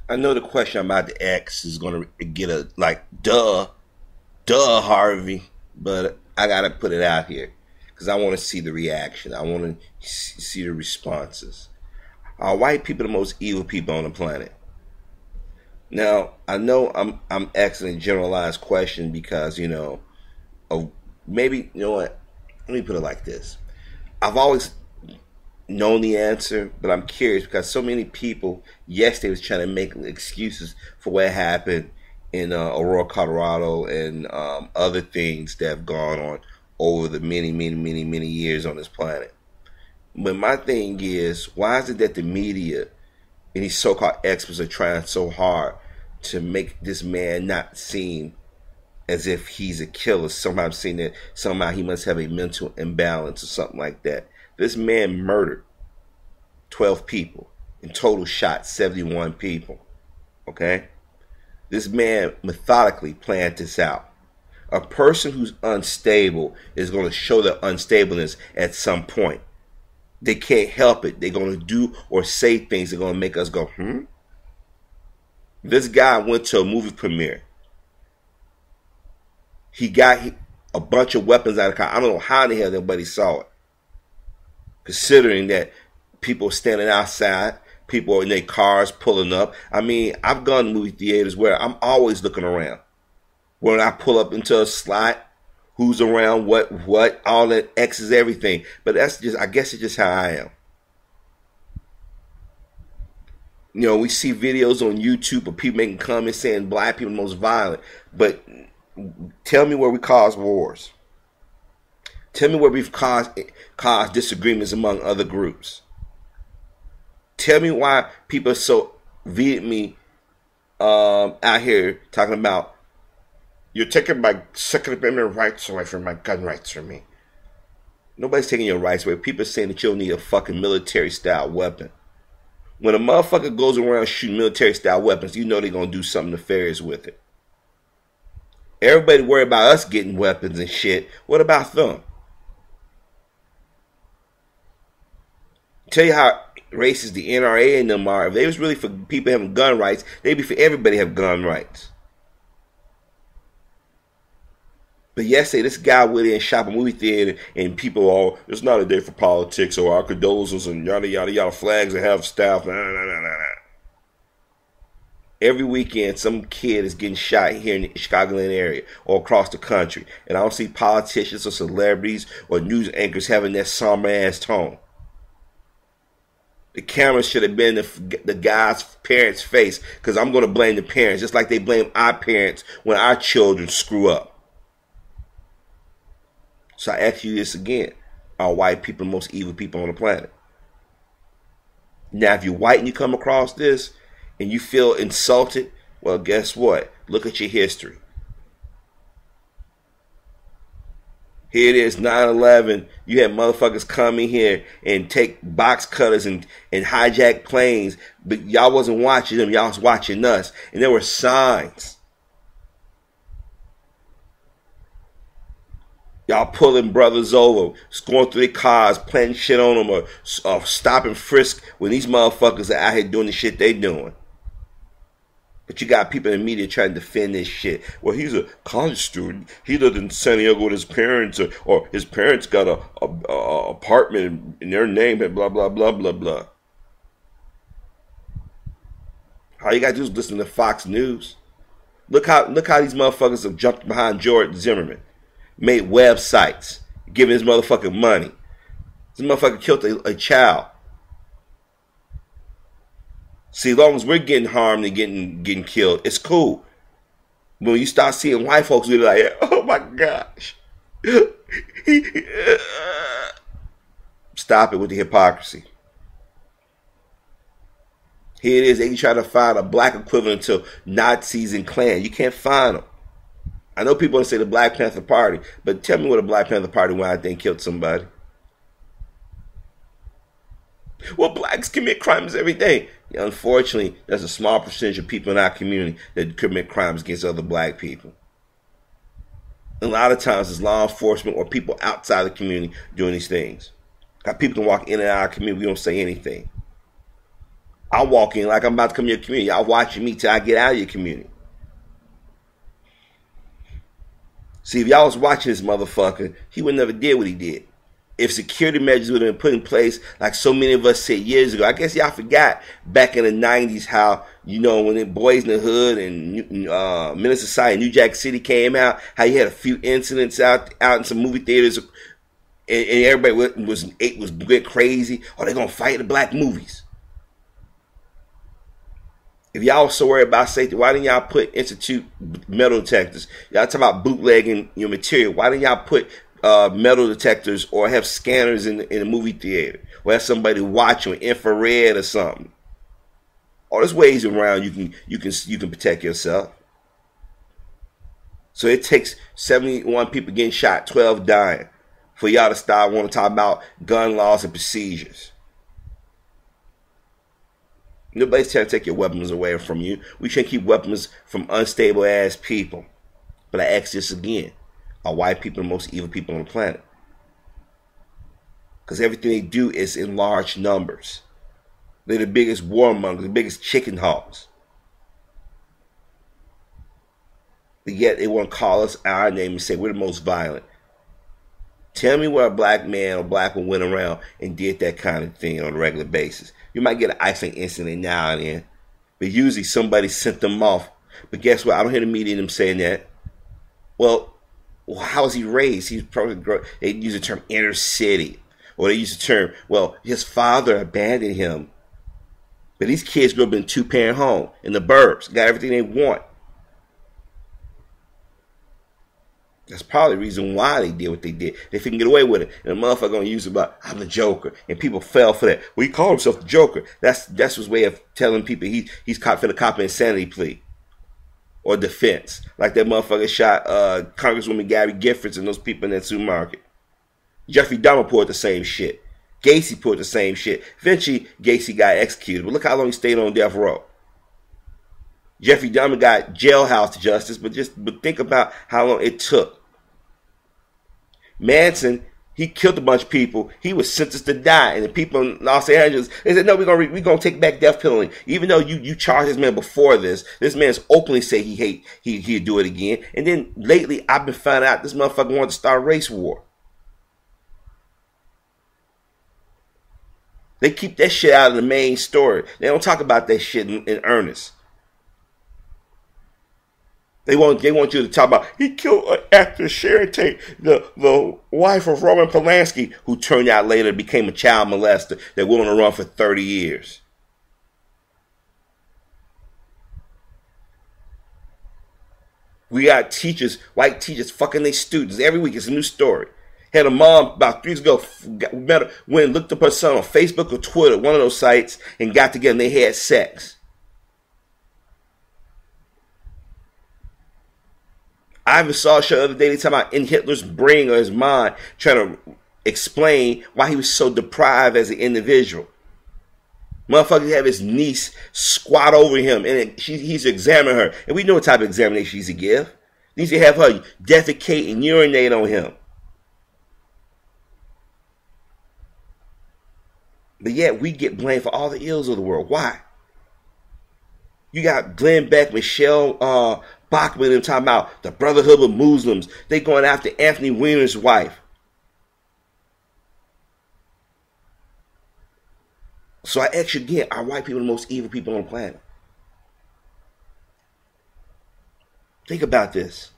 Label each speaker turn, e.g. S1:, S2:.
S1: I know the question I'm about to ask is going to get a like, duh, Harvey, but I got to put it out here because I want to see the reaction. I want to see the responses. Are white people the most evil people on the planet? Now, I know I'm asking a generalized question because, of maybe, you know what? Let me put it like this. I've always known the answer, but I'm curious because so many people yesterday was trying to make excuses for what happened in Aurora, Colorado, and other things that have gone on over the many years on this planet. But my thing is, why is it that the media and these so-called experts are trying so hard to make this man not seem as if he's a killer? Somehow I'm saying that somehow he must have a mental imbalance or something like that. This man murdered 12 people. In total shot 71 people. Okay? This man methodically planned this out. A person who's unstable is going to show their unstableness at some point. They can't help it. They're going to do or say things that are going to make us go, This guy went to a movie premiere. He got a bunch of weapons out of the car. I don't know how the hell nobody saw it. Considering that people standing outside, people in their cars pulling up. I mean, I've gone to movie theaters where I'm always looking around. When I pull up into a slot, who's around, what, all that X's everything. But that's just, I guess it's just how I am. We see videos on YouTube of people making comments saying black people are the most violent. But tell me where we cause wars. Tell me where we've caused disagreements among other groups. Tell me why people are so vehemently out here talking about, you're taking my Second Amendment rights away from my gun rights from me. Nobody's taking your rights away. People are saying that you'll need a fucking military-style weapon. When a motherfucker goes around shooting military-style weapons, you know they're going to do something nefarious with it. Everybody worry about us getting weapons and shit. What about them? Tell you how racist the NRA and them are. If they was really for people having gun rights, they'd be for everybody to have gun rights. But yesterday, this guy went in and shot a movie theater, and people it's not a day for politics, or our condolences, and yada, yada, yada, flags that have staff. Every weekend, some kid is getting shot here in the Chicagoland area or across the country. And I don't see politicians or celebrities or news anchors having that somber-ass tone. The camera should have been the guy's parents' face, because I'm going to blame the parents, just like they blame our parents when our children screw up. So I ask you this again. Are white people the most evil people on the planet? Now, if you're white and you come across this and you feel insulted, well, guess what? Look at your history. Here it is, 9/11. You had motherfuckers come in here and take box cutters and hijack planes, but y'all wasn't watching them. Y'all was watching us. And there were signs. Y'all pulling brothers over, going through their cars, planting shit on them, or stopping frisk when these motherfuckers are out here doing the shit they doing. But you got people in the media trying to defend this shit. Well, he's a college student. He lived in San Diego with his parents, or his parents got a apartment in their name, and blah, blah, blah, blah, blah. All you got to do is listen to Fox News. Look how these motherfuckers have jumped behind George Zimmerman. Made websites, giving this motherfucker money. This motherfucker killed a child. See, as long as we're getting harmed and getting killed, it's cool. When you start seeing white folks, they're like, oh my gosh. Stop it with the hypocrisy. Here it is, they try to find a black equivalent to Nazis and Klan. You can't find them. I know people want to say the Black Panther Party, but tell me what a Black Panther Party went out there and killed somebody. Well, blacks commit crimes every day. Yeah, unfortunately, there's a small percentage of people in our community that commit crimes against other black people. And a lot of times it's law enforcement or people outside the community doing these things. Got people can walk in and out of our community, we don't say anything. I walk in like I'm about to come to your community. Y'all watching me till I get out of your community. See, if y'all was watching this motherfucker, he would never did what he did. If security measures would have been put in place, like so many of us said years ago, I guess y'all forgot back in the 90s how, you know, when the Boys in the Hood and Menace Society, New Jack City came out, how you had a few incidents out in some movie theaters, and everybody went crazy. Oh, they're gonna fight the black movies. If y'all was so worried about safety, why didn't y'all institute metal detectors? Y'all talk about bootlegging your material. Why didn't y'all put metal detectors or have scanners in the movie theater, or have somebody watch with infrared or something? All there's ways around you can protect yourself. So it takes 71 people getting shot, 12 dying, for y'all to start want to talk about gun laws and procedures. Nobody's trying to take your weapons away from you. We shouldn't keep weapons from unstable ass people. But I ask this again. Are white people the most evil people on the planet? Because everything they do is in large numbers. They're the biggest warmongers, the biggest chicken hawks. But yet they want to call us our name and say we're the most violent. Tell me where a black man or black woman went around and did that kind of thing on a regular basis. You might get an isolated incident now and then, but usually somebody sent them off. But guess what? I don't hear the media them saying that. Well, how was he raised? He's probably, they use the term inner city, or they use the term, well, his father abandoned him. But these kids grew up in a two-parent home in the burbs, got everything they want. That's probably the reason why they did what they did. They couldn't get away with it. And the motherfucker gonna use it about, I'm the Joker. And people fell for that. Well, he called himself the Joker. That's his way of telling people he's caught for the cop insanity plea. Or defense. Like that motherfucker shot Congresswoman Gabby Giffords and those people in that supermarket. Jeffrey Dahmer pulled the same shit. Gacy pulled the same shit. Eventually, Gacy got executed. But look how long he stayed on death row. Jeffrey Dahmer got jailhouse justice, but think about how long it took. Manson, he killed a bunch of people. He was sentenced to die, and the people in Los Angeles, they said, no, we're gonna take back death penalty. Even though you charged this man before this man's openly say he'd do it again. And then lately, I've been finding out this motherfucker wanted to start a race war. They keep that shit out of the main story. They don't talk about that shit in earnest. They want you to talk about he killed actress Sharon Tate, the wife of Roman Polanski, who turned out later became a child molester that went on the run for 30 years. We got teachers, white teachers, fucking their students every week. It's a new story. Had a mom about 3 years ago went and looked up her son on Facebook or Twitter, one of those sites, and got together and they had sex. I even saw a show the other day, they talking about in Hitler's brain or his mind, trying to explain why he was so deprived as an individual. Motherfucker have his niece squat over him, and he's examining her. And we know what type of examination he's to give. He needs to have her defecate and urinate on him. But yet we get blamed for all the ills of the world. Why? You got Glenn Beck, Michelle Bachmann, and talking about the Brotherhood of Muslims. They going after Anthony Weiner's wife. So I ask you again, are white people the most evil people on the planet? Think about this.